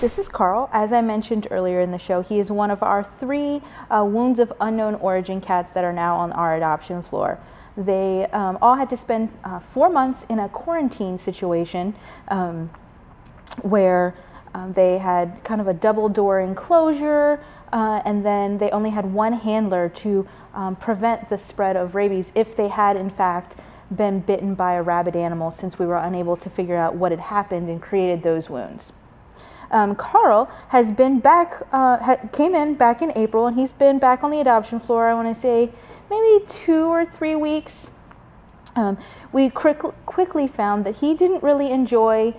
This is Carl. As I mentioned earlier in the show, he is one of our three wounds of unknown origin cats that are now on our adoption floor. They all had to spend 4 months in a quarantine situation where they had kind of a double door enclosure, and then they only had one handler to prevent the spread of rabies if they had in fact been bitten by a rabid animal, since we were unable to figure out what had happened and created those wounds. Carl has been back, came in back in April, and he's been back on the adoption floor, I want to say maybe 2 or 3 weeks. We quickly found that he didn't really enjoy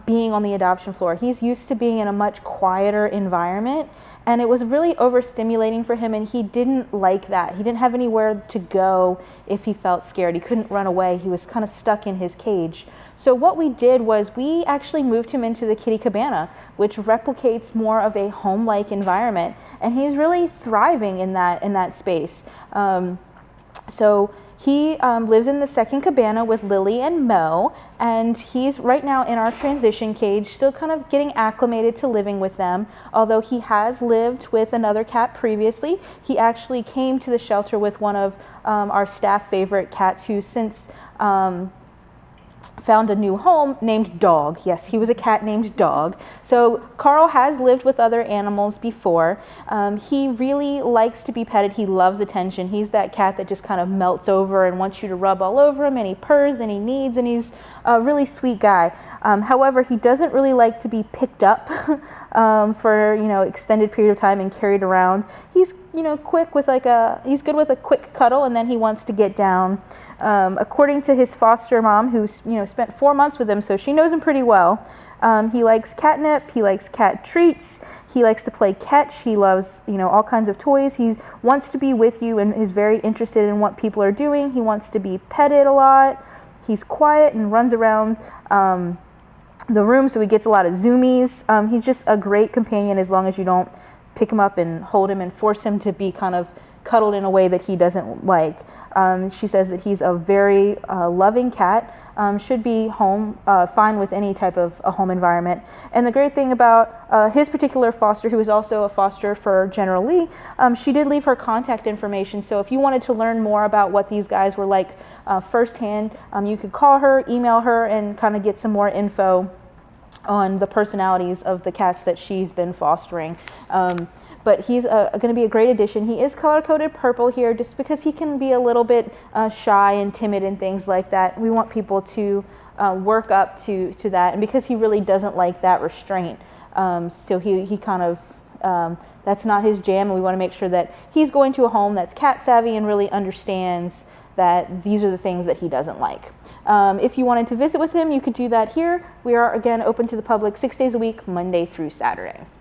being on the adoption floor. He's used to being in a much quieter environment, and it was really overstimulating for him, and he didn't like that. He didn't have anywhere to go if he felt scared. He couldn't run away. He was kind of stuck in his cage. So what we did was we actually moved him into the kitty cabana, which replicates more of a home-like environment, and he's really thriving in that space. So he lives in the second cabana with Lily and Mo, and he's right now in our transition cage, still kind of getting acclimated to living with them. Although he has lived with another cat previously, he actually came to the shelter with one of our staff favorite cats, who since found a new home named Dog. Yes, he was a cat named Dog. So Carl has lived with other animals before. He really likes to be petted. He loves attention. He's that cat that just kind of melts over and wants you to rub all over him, and he purrs and he needs, and he's a really sweet guy. However, he doesn't really like to be picked up for extended period of time and carried around. He's quick with he's good with a quick cuddle, and then he wants to get down. According to his foster mom, who spent 4 months with him, so she knows him pretty well. He likes catnip. He likes cat treats. He likes to play catch. He loves all kinds of toys. He wants to be with you and is very interested in what people are doing. He wants to be petted a lot. He's quiet and runs around the room, so he gets a lot of zoomies. He's just a great companion as long as you don't pick him up and hold him and force him to be kind of cuddled in a way that he doesn't like. She says that he's a very loving cat, should be fine with any type of a home environment. And the great thing about his particular foster, who is also a foster for General Lee, she did leave her contact information. So if you wanted to learn more about what these guys were like firsthand, you could call her, email her, and kind of get some more info on the personalities of the cats that she's been fostering. But he's going to be a great addition. He is color-coded purple here just because he can be a little bit shy and timid and things like that. We want people to work up to that, and because he really doesn't like that restraint. So he kind of, that's not his jam, and we want to make sure that he's going to a home that's cat savvy and really understands that these are the things that he doesn't like. If you wanted to visit with him, you could do that here. We are, again, open to the public 6 days a week, Monday through Saturday.